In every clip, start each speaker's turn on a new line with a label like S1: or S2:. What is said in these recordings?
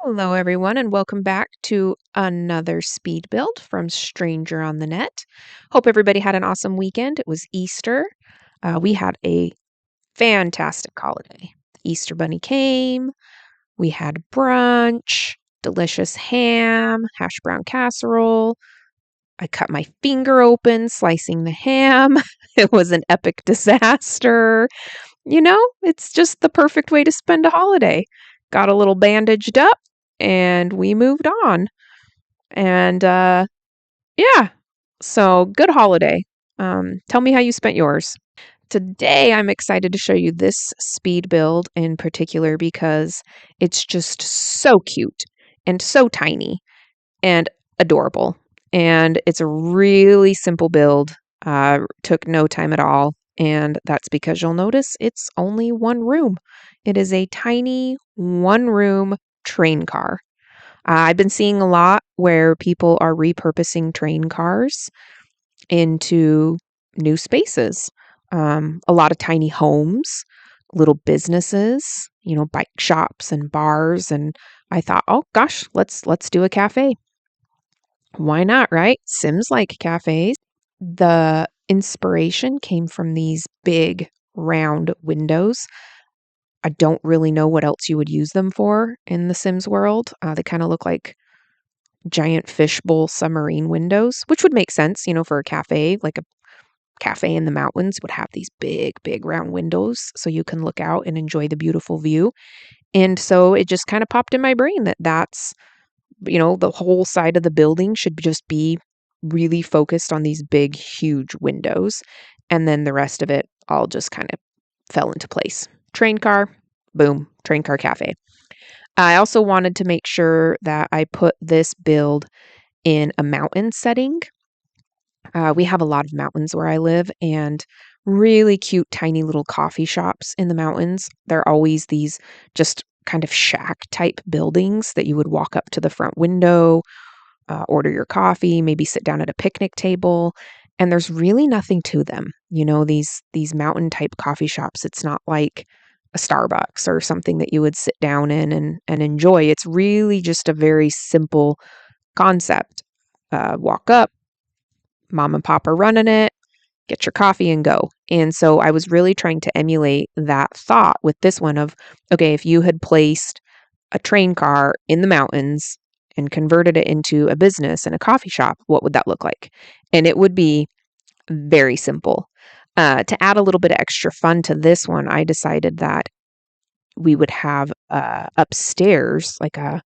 S1: Hello, everyone, and welcome back to another speed build from Stranger on the Net. Hope everybody had an awesome weekend. It was Easter. We had a fantastic holiday. Easter Bunny came. We had brunch, delicious ham, hash brown casserole. I cut my finger open slicing the ham. It was an epic disaster. It's just the perfect way to spend a holiday. Got a little bandaged up and we moved on. And yeah, so good holiday. Tell me how you spent yours. Today, I'm excited to show you this speed build in particular because it's just so cute and so tiny and adorable. And it's a really simple build. Took no time at all. And that's because you'll notice it's only one room. It is a tiny one room train car. I've been seeing a lot where people are repurposing train cars into new spaces. A lot of tiny homes, little businesses, bike shops and bars. And I thought, oh gosh, let's do a cafe. Why not, right? Sims like cafes. The inspiration came from these big round windows. I don't really know what else you would use them for in the Sims world. They kind of look like giant fishbowl submarine windows, which would make sense, for a cafe. Like a cafe in the mountains would have these big, big round windows so you can look out and enjoy the beautiful view. And so it just kind of popped in my brain that's the whole side of the building should just be really focused on these big, huge windows. And then the rest of it all just kind of fell into place. Train car, boom, train car cafe. I also wanted to make sure that I put this build in a mountain setting. We have a lot of mountains where I live and really cute, tiny little coffee shops in the mountains. They're always these just kind of shack type buildings that you would walk up to the front window, order your coffee, maybe sit down at a picnic table, and there's really nothing to them. These mountain type coffee shops, it's not like a Starbucks or something that you would sit down in and enjoy. It's really just a very simple concept. Walk up, mom and pop are running it, get your coffee and go. And so I was really trying to emulate that thought with this one of, okay, if you had placed a train car in the mountains and converted it into a business and a coffee shop, what would that look like? And it would be very simple. To add a little bit of extra fun to this one, I decided that we would have upstairs like a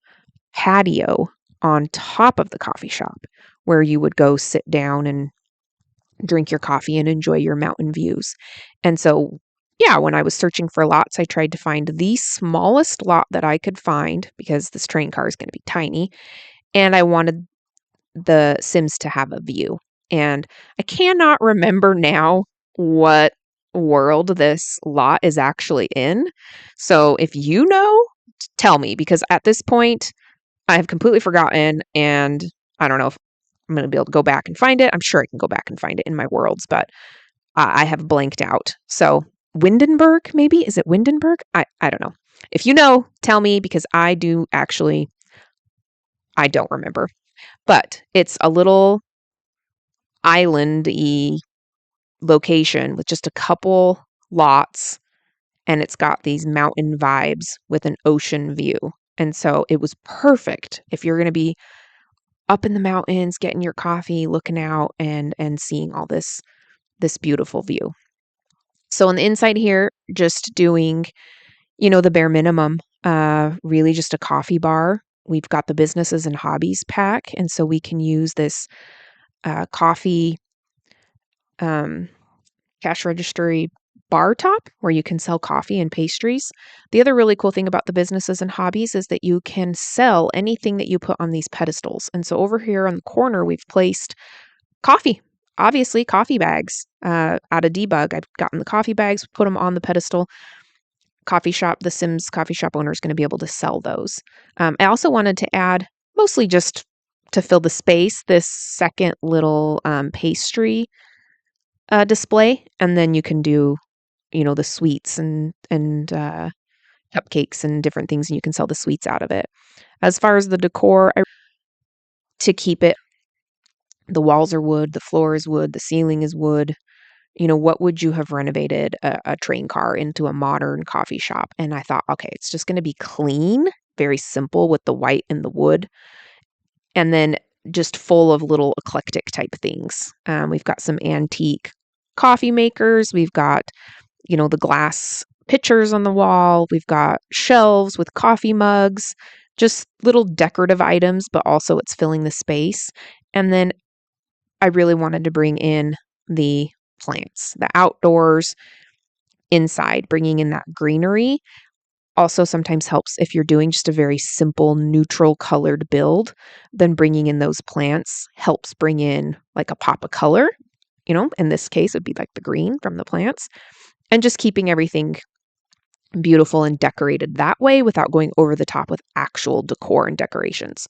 S1: patio on top of the coffee shop where you would go sit down and drink your coffee and enjoy your mountain views. And so, yeah, when I was searching for lots, I tried to find the smallest lot that I could find because this train car is going to be tiny. And I wanted the Sims to have a view. And I cannot remember now what world this lot is actually in. So if you know, tell me because at this point, I have completely forgotten and I don't know if I'm going to be able to go back and find it. I'm sure I can go back and find it in my worlds, but I have blanked out. So Windenburg, maybe? Is it Windenburg? I don't know. If you know, tell me because I don't remember. But it's a little island-y location with just a couple lots and it's got these mountain vibes with an ocean view. And so it was perfect if you're going to be up in the mountains, getting your coffee, looking out and seeing all this beautiful view. So on the inside here, just doing, the bare minimum, really just a coffee bar. We've got the businesses and hobbies pack. And so we can use this coffee cash registry bar top where you can sell coffee and pastries. The other really cool thing about the businesses and hobbies is that you can sell anything that you put on these pedestals. And so over here on the corner, we've placed coffee, obviously coffee bags out of Debug. I've gotten the coffee bags, put them on the pedestal. The Sims coffee shop owner is going to be able to sell those. I also wanted to add, mostly just to fill the space, this second little pastry display. And then you can do the sweets and cupcakes and different things, and you can sell the sweets out of it. As far as the decor, to keep it, the walls are wood, the floor is wood, the ceiling is wood. What would you have renovated a train car into a modern coffee shop? And I thought, okay, it's just going to be clean, very simple with the white and the wood, and then just full of little eclectic type things. We've got some antique coffee makers. We've got, the glass pitchers on the wall. We've got shelves with coffee mugs, just little decorative items, but also it's filling the space. And then I really wanted to bring in the plants, the outdoors, inside, bringing in that greenery. Also sometimes helps if you're doing just a very simple neutral colored build, then bringing in those plants helps bring in like a pop of color. In this case, it'd be like the green from the plants, and just keeping everything beautiful and decorated that way without going over the top with actual decor and decorations.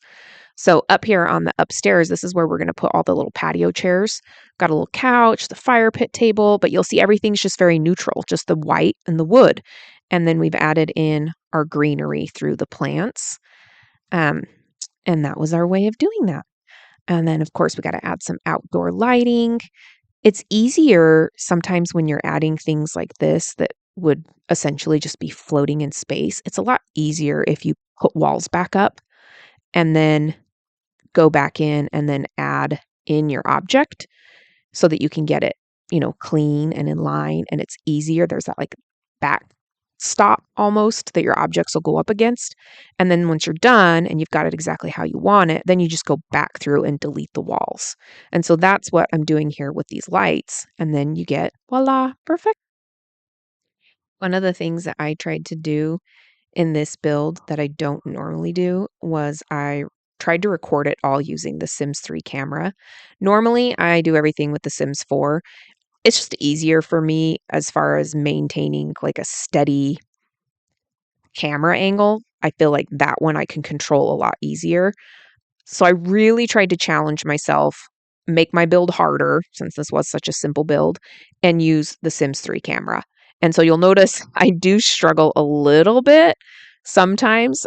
S1: So up here on the upstairs, this is where we're going to put all the little patio chairs. Got a little couch, the fire pit table, but you'll see everything's just very neutral, just the white and the wood. And then we've added in our greenery through the plants. And that was our way of doing that. And then, of course, we got to add some outdoor lighting. It's easier sometimes when you're adding things like this that would essentially just be floating in space. It's a lot easier if you put walls back up and then go back in and then add in your object so that you can get it, clean and in line, and it's easier. There's that like back stop almost that your objects will go up against. And then once you're done and you've got it exactly how you want it, then you just go back through and delete the walls. And so that's what I'm doing here with these lights. And then you get, voila, perfect. One of the things that I tried to do in this build that I don't normally do was I tried to record it all using the Sims 3 camera. Normally, I do everything with the Sims 4. It's just easier for me as far as maintaining like a steady camera angle. I feel like that one I can control a lot easier. So I really tried to challenge myself, make my build harder since this was such a simple build, and use the Sims 3 camera. And so you'll notice I do struggle a little bit sometimes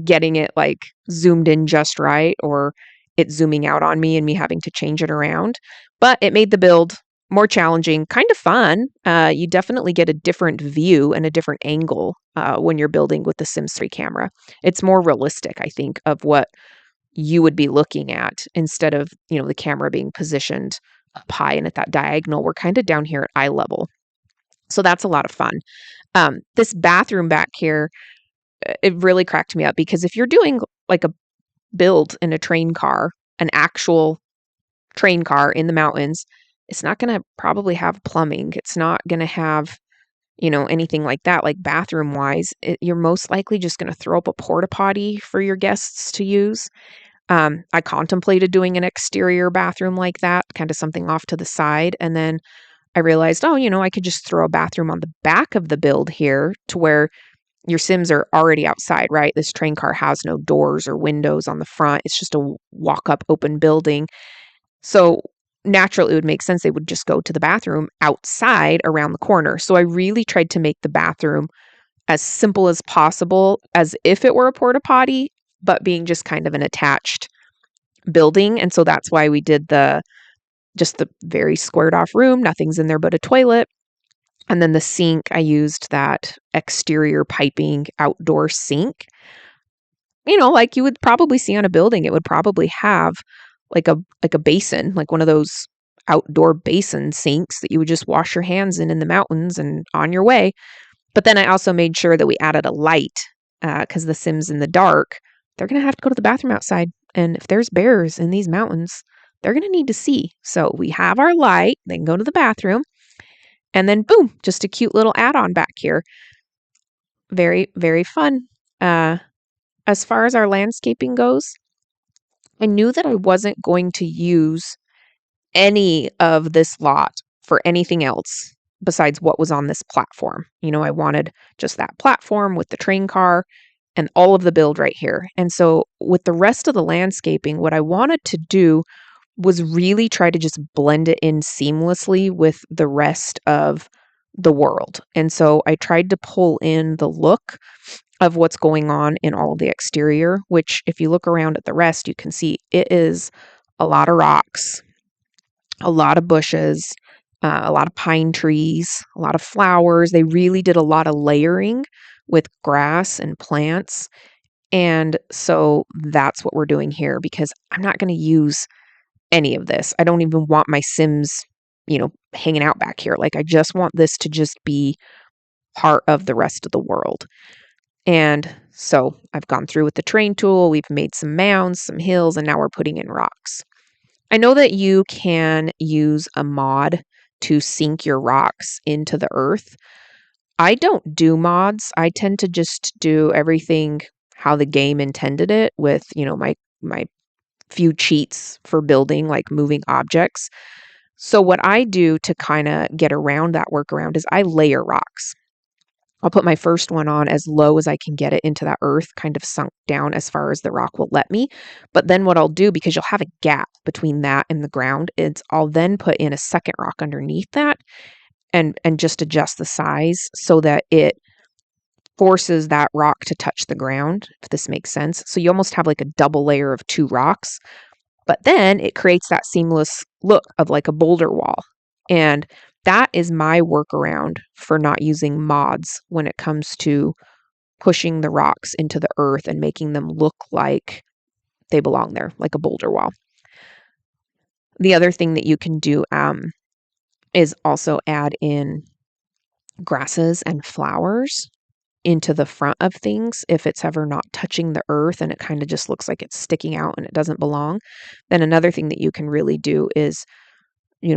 S1: getting it like zoomed in just right, or it zooming out on me and me having to change it around. But it made the build more challenging, kind of fun. You definitely get a different view and a different angle when you're building with the Sims 3 camera. It's more realistic, I think, of what you would be looking at instead of, the camera being positioned up high and at that diagonal. We're kind of down here at eye level. So that's a lot of fun. This bathroom back here, it really cracked me up because if you're doing like a build in a train car, an actual train car in the mountains, it's not going to probably have plumbing. It's not going to have, anything like that, like bathroom wise. You're most likely just going to throw up a porta potty for your guests to use. I contemplated doing an exterior bathroom like that, kind of something off to the side. And then I realized, I could just throw a bathroom on the back of the build here to where your Sims are already outside, right? This train car has no doors or windows on the front. It's just a walk-up open building. So naturally, it would make sense they would just go to the bathroom outside around the corner. So I really tried to make the bathroom as simple as possible, as if it were a porta potty, but being just kind of an attached building. And so that's why we did just the very squared off room. Nothing's in there but a toilet. And then the sink, I used that exterior piping outdoor sink. Like you would probably see on a building, it would probably have like a basin, like one of those outdoor basin sinks that you would just wash your hands in the mountains and on your way. But then I also made sure that we added a light because the Sims in the dark, they're going to have to go to the bathroom outside. And if there's bears in these mountains, they're going to need to see. So we have our light, they can go to the bathroom. And then boom, just a cute little add-on back here. Very, very fun. As far as our landscaping goes, I knew that I wasn't going to use any of this lot for anything else besides what was on this platform. I wanted just that platform with the train car and all of the build right here. And so with the rest of the landscaping, what I wanted to do was really try to just blend it in seamlessly with the rest of the world. And so I tried to pull in the look of what's going on in all of the exterior, which if you look around at the rest, you can see it is a lot of rocks, a lot of bushes, a lot of pine trees, a lot of flowers. They really did a lot of layering with grass and plants. And so that's what we're doing here because I'm not going to use any of this. I don't even want my Sims, hanging out back here. Like, I just want this to just be part of the rest of the world. And so I've gone through with the terrain tool, we've made some mounds, some hills, and now we're putting in rocks. I know that you can use a mod to sink your rocks into the earth. I don't do mods. I tend to just do everything how the game intended it with, my few cheats for building, like moving objects. So what I do to kind of get around that workaround is I layer rocks. I'll put my first one on as low as I can get it into that earth, kind of sunk down as far as the rock will let me. But then what I'll do, because you'll have a gap between that and the ground, is I'll then put in a second rock underneath that and just adjust the size so that it forces that rock to touch the ground, if this makes sense. So you almost have like a double layer of two rocks, but then it creates that seamless look of like a boulder wall. And that is my workaround for not using mods when it comes to pushing the rocks into the earth and making them look like they belong there, like a boulder wall. The other thing that you can do is also add in grasses and flowers into the front of things if it's ever not touching the earth and it kind of just looks like it's sticking out and it doesn't belong. Then another thing that you can really do is,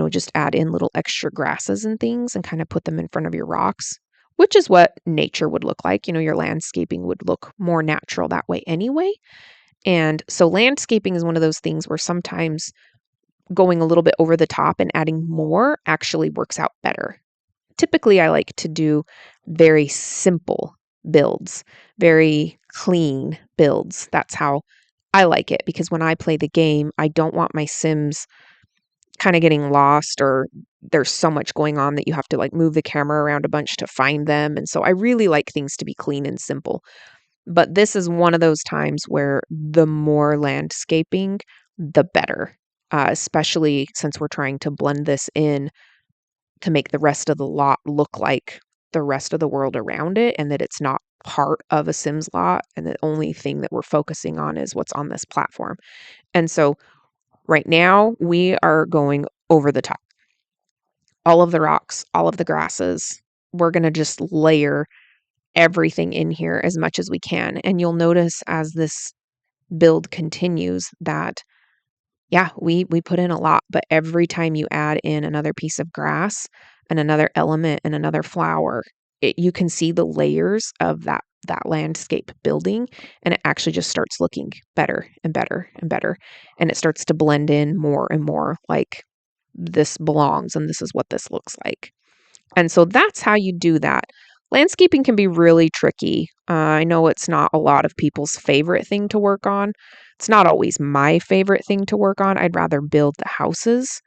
S1: just add in little extra grasses and things and kind of put them in front of your rocks, which is what nature would look like. Your landscaping would look more natural that way anyway. And so landscaping is one of those things where sometimes going a little bit over the top and adding more actually works out better. Typically, I like to do very simple builds, very clean builds. That's how I like it because when I play the game, I don't want my Sims kind of getting lost or there's so much going on that you have to like move the camera around a bunch to find them. And so I really like things to be clean and simple. But this is one of those times where the more landscaping, the better, especially since we're trying to blend this in to make the rest of the lot look like the rest of the world around it and that it's not part of a Sims lot. And the only thing that we're focusing on is what's on this platform. And so right now we are going over the top. All of the rocks, all of the grasses, we're going to just layer everything in here as much as we can. And you'll notice as this build continues that, yeah, we put in a lot, but every time you add in another piece of grass and another element and another flower, you can see the layers of that landscape building, and it actually just starts looking better and better and better, and it starts to blend in more and more like this belongs and this is what this looks like. And so that's how you do that. Landscaping can be really tricky. I know it's not a lot of people's favorite thing to work on. It's not always my favorite thing to work on. I'd rather build the houses.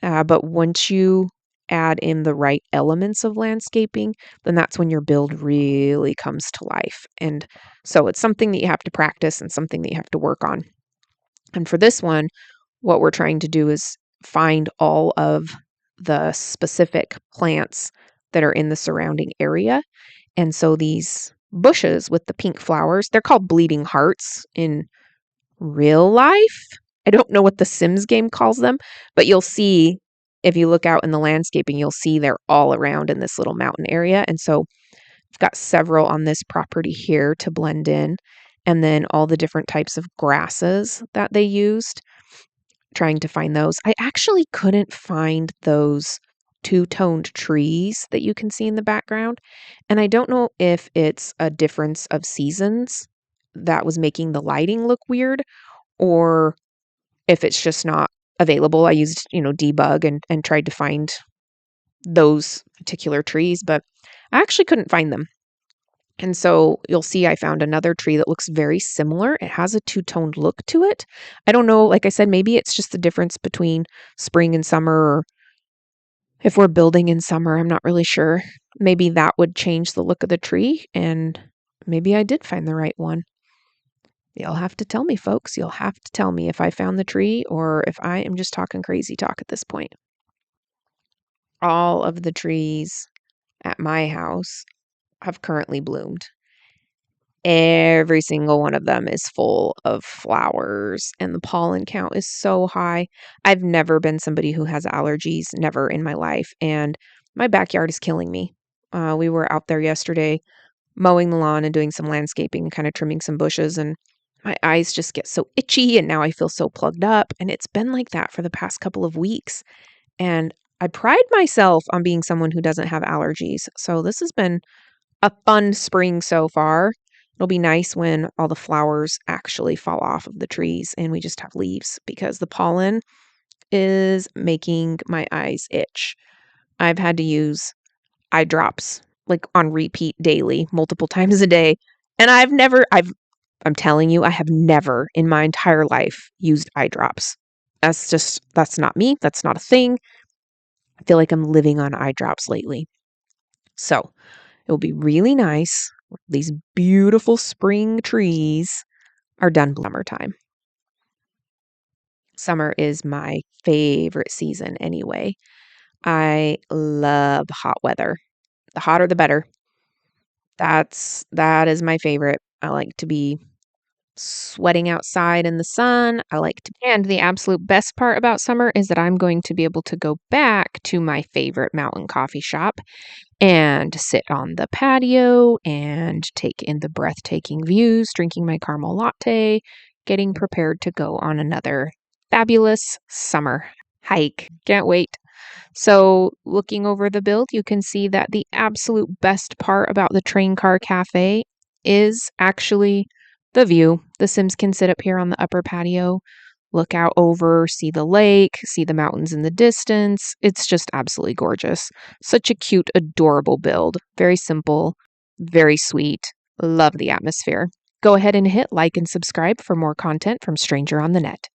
S1: But once you add in the right elements of landscaping, then that's when your build really comes to life. And so it's something that you have to practice and something that you have to work on. And for this one, what we're trying to do is find all of the specific plants that are in the surrounding area. And so these bushes with the pink flowers, they're called bleeding hearts in real life. I don't know what the Sims game calls them, but you'll see if you look out in the landscaping, you'll see they're all around in this little mountain area. And so I've got several on this property here to blend in, and then all the different types of grasses that they used, trying to find those. I actually couldn't find those two-toned trees that you can see in the background. And I don't know if it's a difference of seasons that was making the lighting look weird or if it's just not available. I used, debug and tried to find those particular trees, but I actually couldn't find them. And so you'll see I found another tree that looks very similar. It has a two-toned look to it. I don't know, like I said, maybe it's just the difference between spring and summer, or if we're building in summer, I'm not really sure. Maybe that would change the look of the tree. And Maybe I did find the right one. You'll have to tell me, folks. You'll have to tell me if I found the tree or if I am just talking crazy talk at this point. All of the trees at my house have currently bloomed. Every single one of them is full of flowers, and the pollen count is so high. I've never been somebody who has allergies, never in my life, and my backyard is killing me. We were out there yesterday mowing the lawn and doing some landscaping, kind of trimming some bushes, and my eyes just get so itchy, and now I feel so plugged up, and it's been like that for the past couple of weeks. And I pride myself on being someone who doesn't have allergies. So this has been a fun spring so far. It'll be nice when all the flowers actually fall off of the trees and we just have leaves because the pollen is making my eyes itch. I've had to use eye drops like on repeat daily, multiple times a day. And I'm telling you, I have never in my entire life used eye drops. That's not me. That's not a thing. I feel like I'm living on eye drops lately. So it will be really nice. These beautiful spring trees are done summertime. Summer is my favorite season anyway. I love hot weather. The hotter the better. That is my favorite. I like to be sweating outside in the sun. And the absolute best part about summer is that I'm going to be able to go back to my favorite mountain coffee shop and sit on the patio and take in the breathtaking views, drinking my caramel latte, getting prepared to go on another fabulous summer hike. Can't wait. So, looking over the build, you can see that the absolute best part about the Train Car Cafe is actually the view. The Sims can sit up here on the upper patio, look out over, see the lake, see the mountains in the distance. It's just absolutely gorgeous. Such a cute, adorable build. Very simple, very sweet. Love the atmosphere. Go ahead and hit like and subscribe for more content from Stranger on the Net.